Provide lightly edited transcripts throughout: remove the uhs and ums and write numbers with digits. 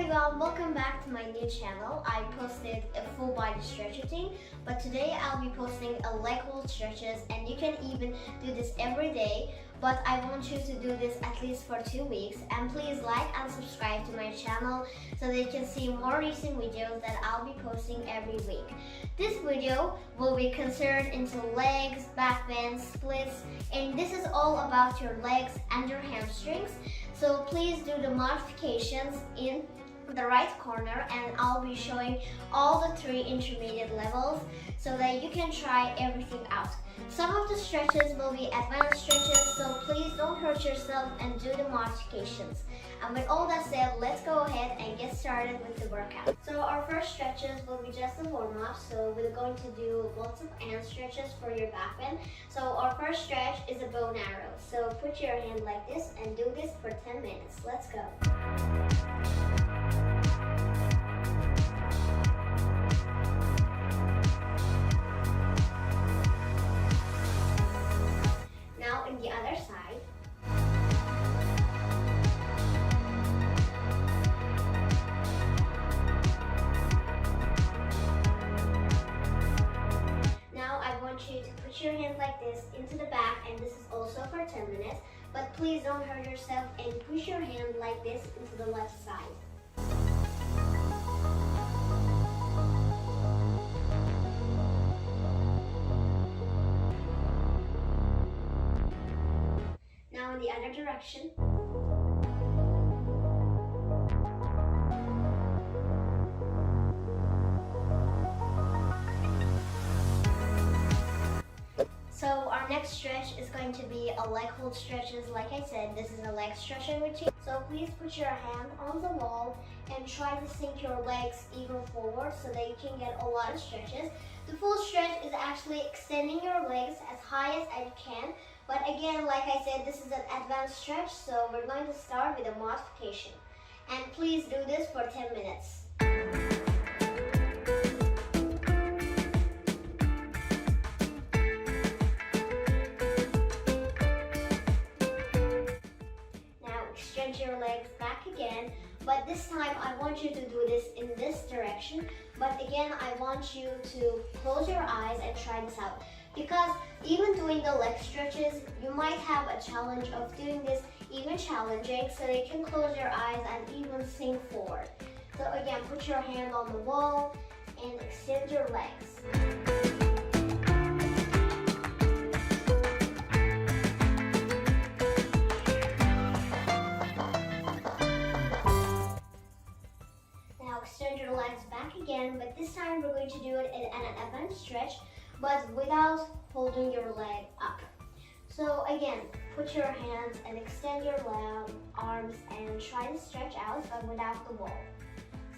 everyone, welcome back to my new channel. I posted a full body stretch routine, but today I'll be posting a leg hold stretches, and you can even do this every day, but I want you to do this at least for 2 weeks. And please like and subscribe to my channel so that you can see more recent videos that I'll be posting every week. This video will be concerned into legs, back bends, splits, and this is all about your legs and your hamstrings. So please do the modifications in the right corner, and I'll be showing all the 3 intermediate levels so that you can try everything out. Some of the stretches will be advanced stretches, so please don't hurt yourself and do the modifications. And with all that said, let's go ahead and get started with the workout. So our first stretches will be just a warm-up, so we're going to do lots of hand stretches for your back bend. So our first stretch is a bow and arrow. So put your hand like this and do this for 10 minutes. Let's go. Now in the other side. Now I want you to put your hand like this into the back, and this is also for 10 minutes. But please don't hurt yourself and push your hand like this into the left side. Now in the other direction. So our next stretch is going to be a leg hold stretches. Like I said, this is a leg stretching routine. So please put your hand on the wall and try to sink your legs even forward so that you can get a lot of stretches. The full stretch is actually extending your legs as high as you can. But again, like I said, this is an advanced stretch, so we're going to start with a modification. And please do this for 10 minutes. Now extend your legs back again, but this time I want you to do this in this direction. But again, I want you to close your eyes and try this out. Because even doing the leg stretches, you might have a challenge of doing this even challenging, so you can close your eyes and even sink forward. So again, put your hand on the wall and extend your legs. Now extend your legs back again, but this time we're going to do it in an advanced stretch, but without holding your leg up. So again, put your hands and extend your arms and try to stretch out, but without the wall.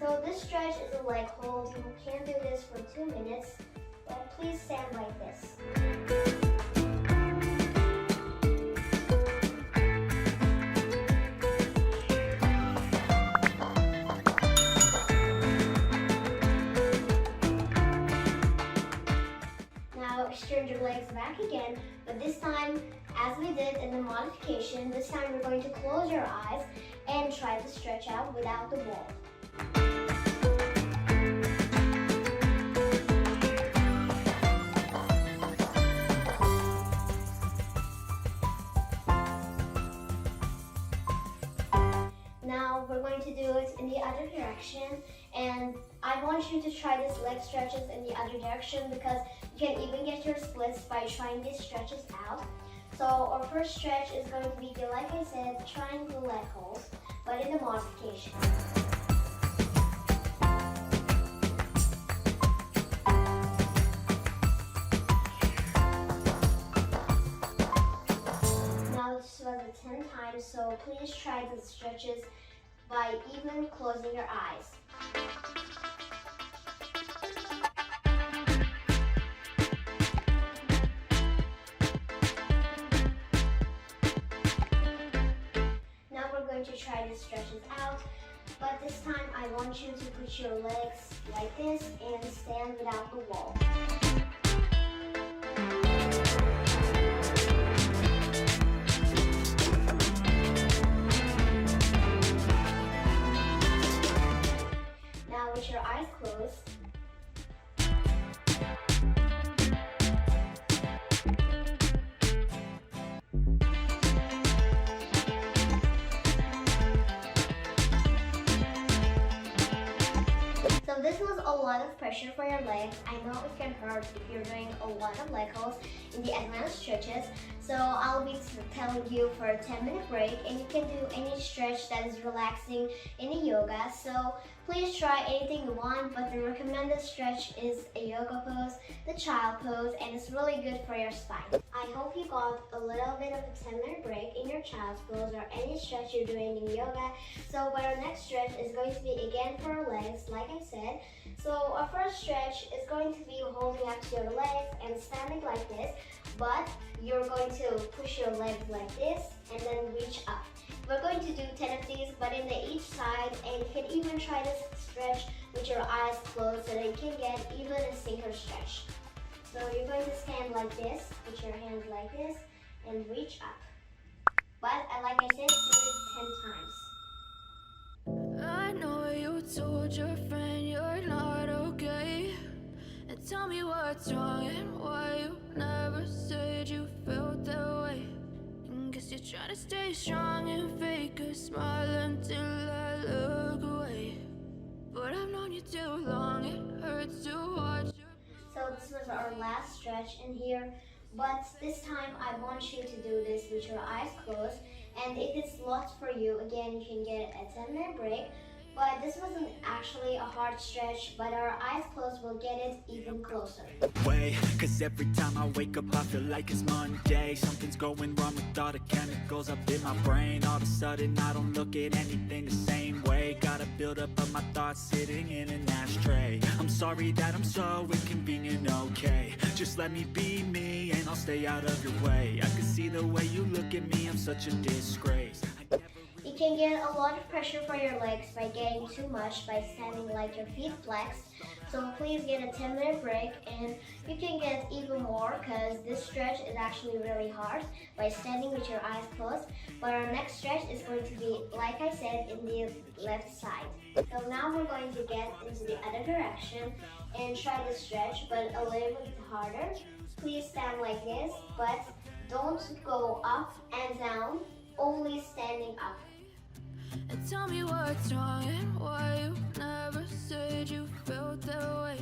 So this stretch is a leg hold. You can do this for 2 minutes, but please stand like this. Extend your legs back again, but this time, as we did in the modification, this time we're going to close your eyes and try to stretch out without the wall. Now we're going to do it in the other direction, and I want you to try these leg stretches in the other direction because you can even get your splits by trying these stretches out. So our first stretch is going to be, like I said, triangle leg holds, but in the modification. Now this was a 10 times, so please try the stretches by even closing your eyes. Now we're going to try the stretches out, but this time I want you to put your legs like this and stand without the wall. eyes closed. So this was a lot of pressure for your legs. I know it can hurt if you're doing a lot of leg holds in the advanced stretches. So I'll be telling you for a 10-minute break, and you can do any stretch that is relaxing in a yoga. So please try anything you want, but the recommended stretch is a yoga pose, the child pose, and it's really good for your spine. I hope you got a little bit of a 10-minute break in your child's pose or any stretch you're doing in yoga. So but our next stretch is going to be again for our legs, like I said. So our first stretch is going to be holding up to your legs and standing like this, but you're going to push your legs like this and then reach up. We're going to do 10 of these, but in the each side, and you can even try this stretch with your eyes closed so that you can get even a single stretch. So you're going to stand like this, put your hands like this, and reach up. But like I said, do it 10 times. I know you told your friend you're not okay, and tell me what's wrong and why you never said you felt that way. And guess you're trying to stay strong and fake a smile until I look away. But I've known you too long, it hurts to watch you. So this was our last stretch in here, but this time I want you to do this with your eyes closed. And if it's lost for you, again, you can get a 10-minute break. But this wasn't actually a hard stretch, but our eyes closed will get it even closer. Cause every time I wake up I feel like it's Monday. Something's going wrong with all the chemicals up in my brain. All of a sudden I don't look at anything the same way. Gotta build up of my thoughts sitting in an ashtray. I'm sorry that I'm so inconvenient, okay. Just let me be me and I'll stay out of your way. I can see the way you look at me, I'm such a disgrace. You can get a lot of pressure for your legs by getting too much by standing like your feet flexed. So please get a 10-minute break, and you can get even more because this stretch is actually really hard by standing with your eyes closed. But our next stretch is going to be, like I said, in the left side. So now we're going to get into the other direction and try the stretch, but a little bit harder. Please stand like this, but don't go up and down, only standing up. And tell me what's wrong and why you never said you felt that way.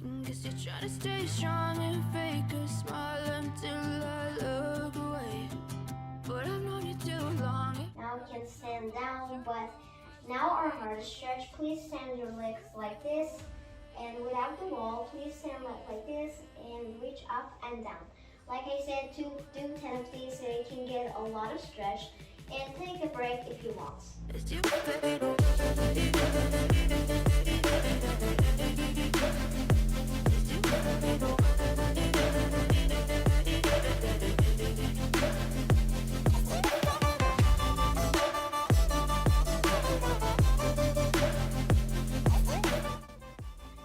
And guess you're trying to stay strong and fake a smile until I look away. But I've known you too long. Now we can stand down, but now our hardest stretch. Please stand your legs like this, and without the wall, please stand like this and reach up and down. Like I said, to do 10 of these so you can get a lot of stretch. And take a break if you want.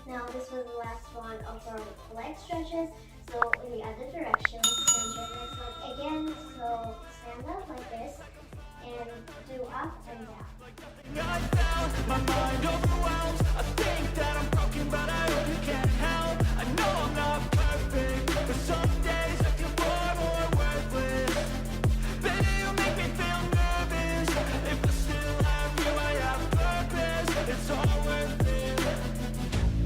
Now this was the last one of our leg stretches. So in the other direction, stand your legs up again. So stand up like this and do up and down. My mind overwhelmed. I think that I'm broken, but I hope you can't help. I know I'm not perfect, but some days I feel far more worthless. Baby, you make me feel nervous. If I still have you, I have purpose. It's all worth it.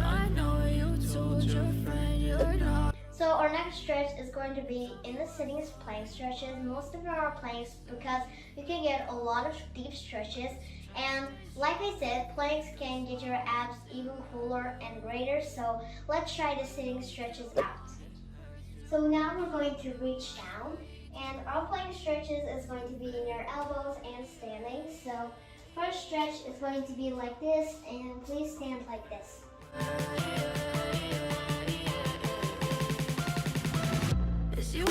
I know you told your friend you're not. So our next stretch is going to be in the sitting plank stretches. Most of them are planks because you can get a lot of deep stretches. And like I said, planks can get your abs even cooler and greater. So let's try the sitting stretches out. So now we're going to reach down, and our plank stretches is going to be in your elbows and standing. So first stretch is going to be like this, and please stand like this. It's you.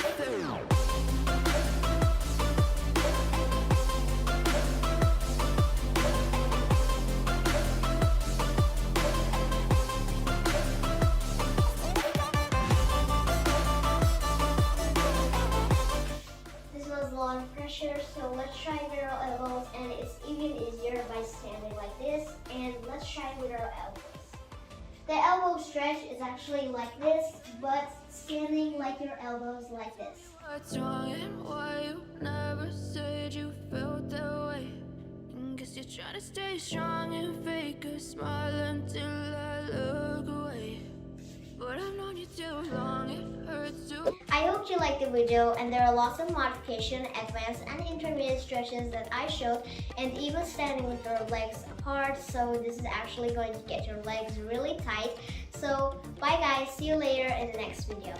So let's try with our elbows, and it's even easier by standing like this. And let's try with our elbows. The elbow stretch is actually like this, but standing like your elbows like this. What's wrong and why you never said you felt that way? Guess you're trying to stay strong and fake a smile until I look away. But I've known you too long, it hurts to. I hope you liked the video, and there are lots of modification, advanced and intermediate stretches that I showed, and even standing with your legs apart, so this is actually going to get your legs really tight. So bye guys, see you later in the next video.